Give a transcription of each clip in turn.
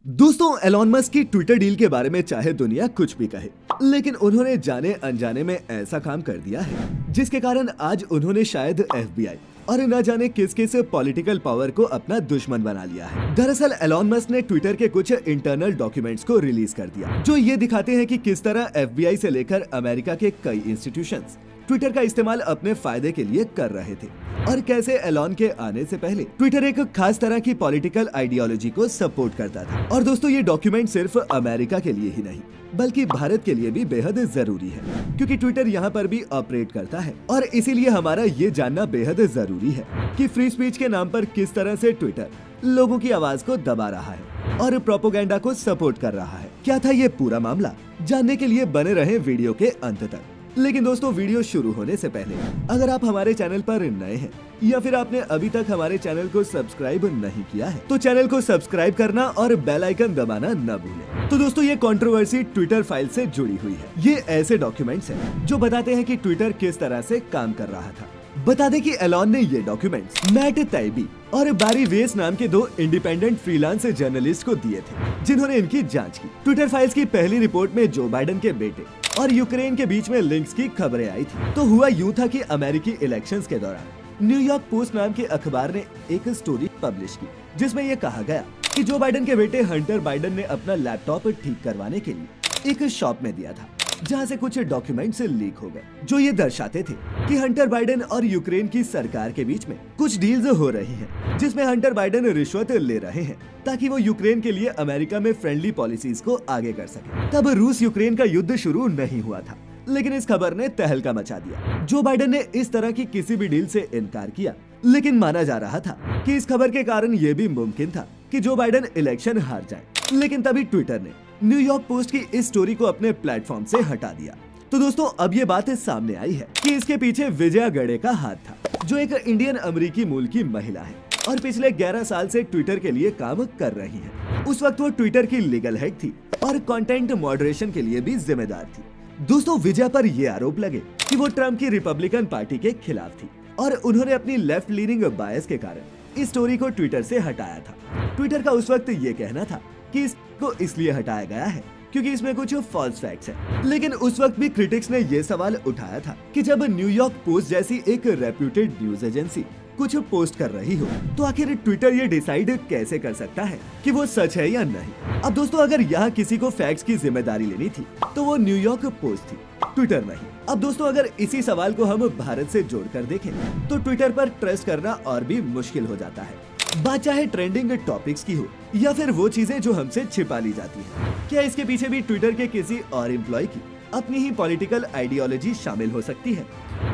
दोस्तों, Elon Musk की Twitter deal के बारे में चाहे दुनिया कुछ भी कहे, लेकिन उन्होंने जाने अनजाने में ऐसा काम कर दिया है जिसके कारण आज उन्होंने शायद एफबीआई और न जाने किस किस पॉलिटिकल पावर को अपना दुश्मन बना लिया है। दरअसल एलॉन मस्क ने ट्विटर के कुछ इंटरनल डॉक्यूमेंट्स को रिलीज कर दिया जो ये दिखाते हैं कि किस तरह एफबीआई से लेकर अमेरिका के कई इंस्टीट्यूशंस ट्विटर का इस्तेमाल अपने फायदे के लिए कर रहे थे और कैसे एलॉन के आने से पहले ट्विटर एक खास तरह की पॉलिटिकल आइडियोलॉजी को सपोर्ट करता था। और दोस्तों, ये डॉक्यूमेंट सिर्फ अमेरिका के लिए ही नहीं बल्कि भारत के लिए भी बेहद जरूरी है, क्योंकि ट्विटर यहाँ पर भी ऑपरेट करता है और इसीलिए हमारा ये जानना बेहद जरूरी है कि फ्री स्पीच के नाम पर किस तरह से ट्विटर लोगों की आवाज को दबा रहा है और प्रोपेगेंडा को सपोर्ट कर रहा है। क्या था ये पूरा मामला, जानने के लिए बने रहे वीडियो के अंत तक। लेकिन दोस्तों, वीडियो शुरू होने से पहले अगर आप हमारे चैनल पर नए हैं या फिर आपने अभी तक हमारे चैनल को सब्सक्राइब नहीं किया है तो चैनल को सब्सक्राइब करना और बेल आइकन दबाना न भूलें। तो दोस्तों, ये कंट्रोवर्सी ट्विटर फाइल से जुड़ी हुई है। ये ऐसे डॉक्यूमेंट्स हैं जो बताते हैं कि ट्विटर किस तरह से काम कर रहा था। बता दें कि एलॉन ने ये डॉक्यूमेंट्स मैट ताइबी और बैरी वेस नाम के दो इंडिपेंडेंट फ्रीलांस जर्नलिस्ट को दिए थे, जिन्होंने इनकी जांच की। ट्विटर फाइल्स की पहली रिपोर्ट में जो बाइडेन के बेटे और यूक्रेन के बीच में लिंक्स की खबरें आई थी। तो हुआ यूं था कि अमेरिकी इलेक्शंस के दौरान न्यूयॉर्क पोस्ट नाम के अखबार ने एक स्टोरी पब्लिश की जिसमें यह कहा गया कि जो बाइडेन के बेटे हंटर बाइडेन ने अपना लैपटॉप ठीक करवाने के लिए एक शॉप में दिया था, जहां से कुछ डॉक्यूमेंट्स लीक हो गए जो ये दर्शाते थे कि हंटर बाइडेन और यूक्रेन की सरकार के बीच में कुछ डील्स हो रही हैं, जिसमें हंटर बाइडेन रिश्वत ले रहे हैं ताकि वो यूक्रेन के लिए अमेरिका में फ्रेंडली पॉलिसीज को आगे कर सके। तब रूस यूक्रेन का युद्ध शुरू नहीं हुआ था, लेकिन इस खबर ने तहलका मचा दिया। जो बाइडेन ने इस तरह की किसी भी डील से इनकार किया, लेकिन माना जा रहा था कि इस खबर के कारण ये भी मुमकिन था कि जो बाइडेन इलेक्शन हार जाए। लेकिन तभी ट्विटर ने न्यूयॉर्क पोस्ट की इस स्टोरी को अपने प्लेटफॉर्म से हटा दिया। तो दोस्तों, अब ये बात सामने आई है कि इसके पीछे विजया गड़े का हाथ था, जो एक इंडियन अमेरिकी मूल की महिला है और पिछले 11 साल से ट्विटर के लिए काम कर रही है। उस वक्त वो ट्विटर की लीगल हेड थी और कंटेंट मॉडरेशन के लिए भी जिम्मेदार थी। दोस्तों, विजया पर ये आरोप लगे कि वो ट्रम्प की रिपब्लिकन पार्टी के खिलाफ थी और उन्होंने अपनी लेफ्ट लीनिंग बायस के कारण इस स्टोरी को ट्विटर से हटाया था। ट्विटर का उस वक्त ये कहना था कि इसको इसलिए हटाया गया है क्योंकि इसमें कुछ फॉल्स फैक्ट्स हैं। लेकिन उस वक्त भी क्रिटिक्स ने ये सवाल उठाया था कि जब न्यूयॉर्क पोस्ट जैसी एक रेप्यूटेड न्यूज एजेंसी कुछ पोस्ट कर रही हो तो आखिर ट्विटर ये डिसाइड कैसे कर सकता है कि वो सच है या नहीं। अब दोस्तों, अगर यहाँ किसी को फैक्ट्स की जिम्मेदारी लेनी थी तो वो न्यूयॉर्क पोस्ट थी, ट्विटर नहीं। अब दोस्तों, अगर इसी सवाल को हम भारत से जोड़कर देखें तो ट्विटर पर ट्रस्ट करना और भी मुश्किल हो जाता है। बात चाहे ट्रेंडिंग टॉपिक्स की हो या फिर वो चीजें जो हमसे छिपा ली जाती है। क्या इसके पीछे भी ट्विटर के किसी और एम्प्लॉय की अपनी ही पॉलिटिकल आइडियोलॉजी शामिल हो सकती है?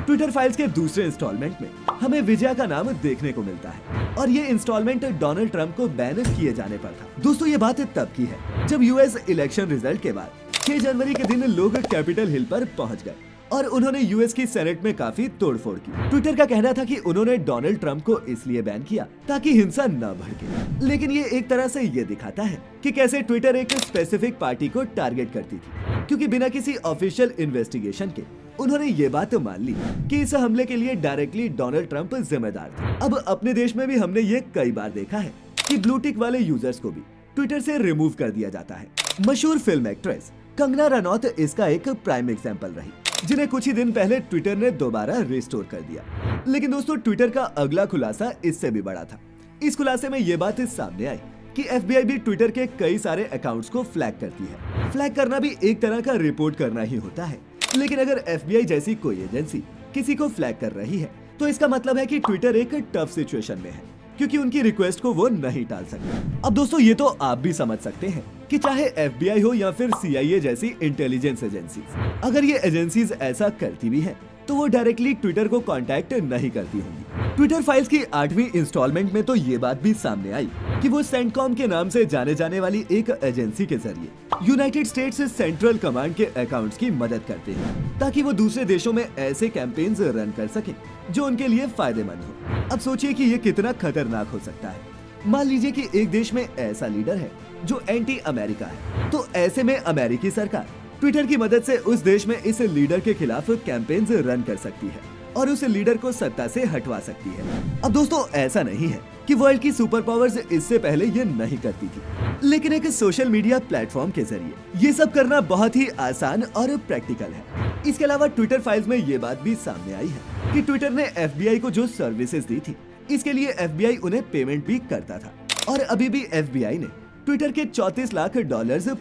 ट्विटर फाइल्स के दूसरे इंस्टॉलमेंट में हमें विजया का नाम देखने को मिलता है और ये इंस्टॉलमेंट डोनाल्ड ट्रंप को बैन किए जाने पर था। दोस्तों, ये बात तब की है जब यूएस इलेक्शन रिजल्ट के बाद 6 जनवरी के दिन लोग कैपिटल हिल पर पहुंच गए और उन्होंने यूएस की सेनेट में काफी तोड़फोड़ की। ट्विटर का कहना था कि उन्होंने डोनाल्ड ट्रंप को इसलिए बैन किया ताकि हिंसा न भड़के। लेकिन ये एक तरह से ये दिखाता है कि कैसे ट्विटर एक स्पेसिफिक पार्टी को टारगेट करती थी, क्योंकि बिना किसी ऑफिशियल इन्वेस्टिगेशन के उन्होंने ये बात मान ली कि इस हमले के लिए डायरेक्टली डोनाल्ड ट्रंप जिम्मेदार थे। अब अपने देश में भी हमने ये कई बार देखा है कि ब्लू टिक वाले यूजर्स को भी ट्विटर से रिमूव कर दिया जाता है। मशहूर फिल्म एक्ट्रेस कंगना रनौत इसका एक प्राइम एग्जाम्पल रही, जिन्हें कुछ ही दिन पहले ट्विटर ने दोबारा रिस्टोर कर दिया। लेकिन दोस्तों, ट्विटर का अगला खुलासा इससे भी बड़ा था। इस खुलासे में ये बात सामने आई कि एफबीआई भी ट्विटर के कई सारे अकाउंट्स को फ्लैग करती है। फ्लैग करना भी एक तरह का रिपोर्ट करना ही होता है, लेकिन अगर एफबीआई जैसी कोई एजेंसी किसी को फ्लैग कर रही है तो इसका मतलब है कि ट्विटर एक टफ सिचुएशन में है, क्योंकि उनकी रिक्वेस्ट को वो नहीं टाल सकते। अब दोस्तों, ये तो आप भी समझ सकते हैं कि चाहे एफबीआई हो या फिर सीआईए जैसी इंटेलिजेंस एजेंसीज, अगर ये एजेंसीज ऐसा करती भी हैं, तो वो डायरेक्टली ट्विटर को कांटेक्ट नहीं करती होंगी। ट्विटर फाइल्स की 8वीं इंस्टॉलमेंट में तो ये बात भी सामने आई कि वो सेंटकॉम के नाम से जाने जाने वाली एक एजेंसी के जरिए यूनाइटेड स्टेट्स सेंट्रल कमांड के अकाउंट्स की मदद करते हैं ताकि वो दूसरे देशों में ऐसे कैंपेन्स रन कर सके जो उनके लिए फायदेमंद हो। अब सोचिए कि ये कितना खतरनाक हो सकता है। मान लीजिए कि एक देश में ऐसा लीडर है जो एंटी अमेरिका है, तो ऐसे में अमेरिकी सरकार ट्विटर की मदद से उस देश में इस लीडर के खिलाफ कैंपेन्स रन कर सकती है और उस लीडर को सत्ता से हटवा सकती है। अब दोस्तों, ऐसा नहीं है कि वर्ल्ड की सुपर पावर्स इससे पहले ये नहीं करती थी, लेकिन एक सोशल मीडिया प्लेटफॉर्म के जरिए ये सब करना बहुत ही आसान और प्रैक्टिकल है। इसके अलावा ट्विटर फाइल्स में ये बात भी सामने आई है कि ट्विटर ने FBI को जो सर्विसेज दी थी, इसके लिए FBI उन्हें पेमेंट भी करता था और अभी भी FBI ने ट्विटर के $34 लाख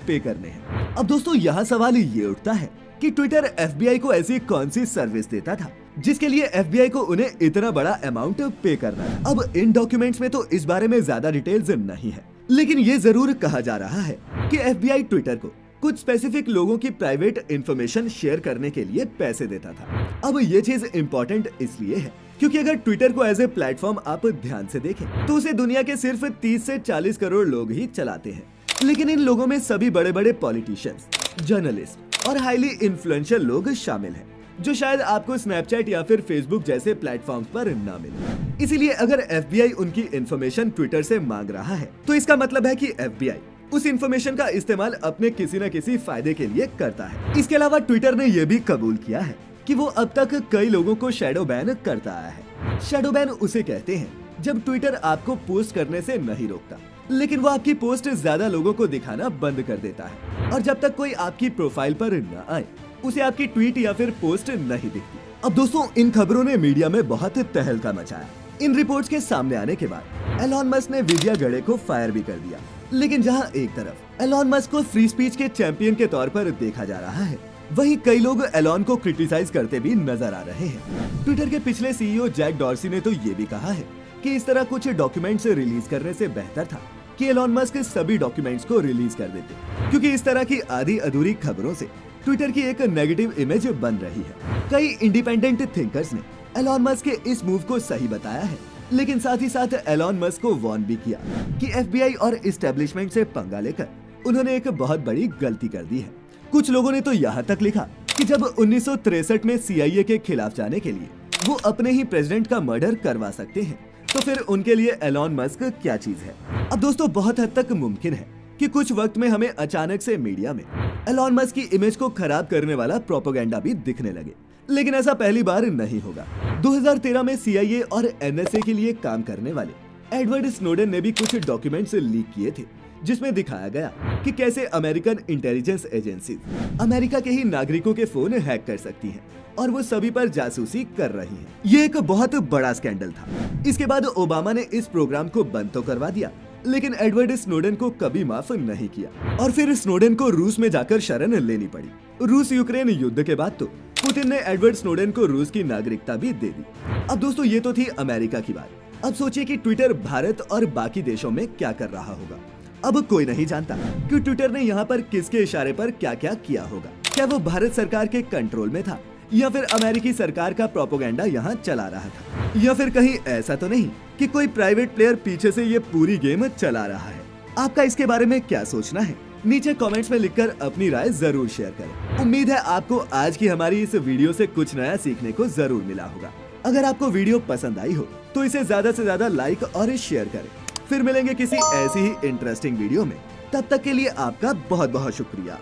पे करने हैं। अब दोस्तों यहाँ सवाल ये उठता है कि ट्विटर FBI को ऐसी कौन सी सर्विस देता था जिसके लिए FBI को उन्हें इतना बड़ा अमाउंट पे करना है। अब इन डॉक्यूमेंट्स में तो इस बारे में ज्यादा डिटेल्स नहीं है, लेकिन ये जरूर कहा जा रहा है कि FBI ट्विटर को कुछ स्पेसिफिक लोगों की प्राइवेट इंफॉर्मेशन शेयर करने के लिए पैसे देता था। अब ये चीज इम्पोर्टेंट इसलिए है क्योंकि अगर ट्विटर को एज ए प्लेटफॉर्म आप ध्यान से देखें तो उसे दुनिया के सिर्फ 30 से 40 करोड़ लोग ही चलाते हैं, लेकिन इन लोगों में सभी बड़े बड़े पॉलिटिशियंस, जर्नलिस्ट और हाईली इन्फ्लुएंशियल लोग शामिल हैं, जो शायद आपको स्नैपचैट या फिर फेसबुक जैसे प्लेटफॉर्म्स पर ना मिले। इसीलिए अगर FBI उनकी इंफॉर्मेशन ट्विटर से मांग रहा है तो इसका मतलब है कि FBI उस इंफॉर्मेशन का इस्तेमाल अपने किसी न किसी फायदे के लिए करता है। इसके अलावा ट्विटर ने यह भी कबूल किया है कि वो अब तक कई लोगों को शैडो बैन करता आया है। शैडो बैन उसे कहते हैं जब ट्विटर आपको पोस्ट करने से नहीं रोकता, लेकिन वो आपकी पोस्ट ज्यादा लोगों को दिखाना बंद कर देता है और जब तक कोई आपकी प्रोफाइल पर न आए उसे आपकी ट्वीट या फिर पोस्ट नहीं दिखती। अब दोस्तों इन खबरों ने मीडिया में बहुत तहलका मचाया। इन रिपोर्ट्स के सामने आने के बाद एलॉन मस्क ने विजया गड़े को फायर भी कर दिया, लेकिन जहां एक तरफ एलॉन मस्क को फ्री स्पीच के चैंपियन के तौर पर देखा जा रहा है, वहीं कई लोग एलॉन को क्रिटिसाइज करते भी नजर आ रहे हैं। ट्विटर के पिछले CEO जैक डॉर्सी ने तो ये भी कहा है कि इस तरह कुछ डॉक्यूमेंट्स रिलीज करने से बेहतर था कि एलॉन मस्क सभी डॉक्यूमेंट्स को रिलीज कर देते, क्योंकि इस तरह की आधी अधूरी खबरों से ट्विटर की एक नेगेटिव इमेज बन रही है। कई इंडिपेंडेंट थिंकर्स ने एलॉन मस्क के इस मूव को सही बताया है, लेकिन साथ ही साथ एलॉन मस्क को वार्न भी किया कि FBI और इस्टेब्लिशमेंट से पंगा लेकर उन्होंने एक बहुत बड़ी गलती कर दी है। कुछ लोगों ने तो यहाँ तक लिखा कि जब 1963 में CIA के खिलाफ जाने के लिए वो अपने ही प्रेसिडेंट का मर्डर करवा सकते हैं, तो फिर उनके लिए एलॉन मस्क क्या चीज है। अब दोस्तों बहुत हद तक मुमकिन है कि कुछ वक्त में हमें अचानक से मीडिया में एलॉन मस्क की इमेज को खराब करने वाला प्रोपेगेंडा भी दिखने लगे, लेकिन ऐसा पहली बार नहीं होगा। 2013 में CIA और NSA के लिए काम करने वाले एडवर्ड स्नोडेन ने भी कुछ डॉक्यूमेंट्स लीक किए थे, जिसमें दिखाया गया कि कैसे अमेरिकन इंटेलिजेंस एजेंसी अमेरिका के ही नागरिकों के फोन हैक कर सकती हैं और वो सभी पर जासूसी कर रही हैं। ये एक बहुत बड़ा स्कैंडल था। इसके बाद ओबामा ने इस प्रोग्राम को बंद तो करवा दिया, लेकिन एडवर्ड स्नोडेन को कभी माफ नहीं किया और फिर स्नोडेन को रूस में जाकर शरण लेनी पड़ी। रूस यूक्रेन युद्ध के बाद तो पुतिन ने एडवर्ड स्नोडेन को रूस की नागरिकता भी दे दी। अब दोस्तों ये तो थी अमेरिका की बात। अब सोचिए कि ट्विटर भारत और बाकी देशों में क्या कर रहा होगा। अब कोई नहीं जानता कि ट्विटर ने यहाँ पर किसके इशारे पर क्या क्या किया होगा। क्या वो भारत सरकार के कंट्रोल में था या फिर अमेरिकी सरकार का प्रोपेगेंडा यहाँ चला रहा था, या फिर कहीं ऐसा तो नहीं कि कोई प्राइवेट प्लेयर पीछे से ये पूरी गेम चला रहा है। आपका इसके बारे में क्या सोचना है, नीचे कमेंट्स में लिखकर अपनी राय जरूर शेयर करें। उम्मीद है आपको आज की हमारी इस वीडियो से कुछ नया सीखने को जरूर मिला होगा। अगर आपको वीडियो पसंद आई हो तो इसे ज्यादा से ज्यादा लाइक और शेयर करें। फिर मिलेंगे किसी ऐसी ही इंटरेस्टिंग वीडियो में, तब तक के लिए आपका बहुत बहुत शुक्रिया।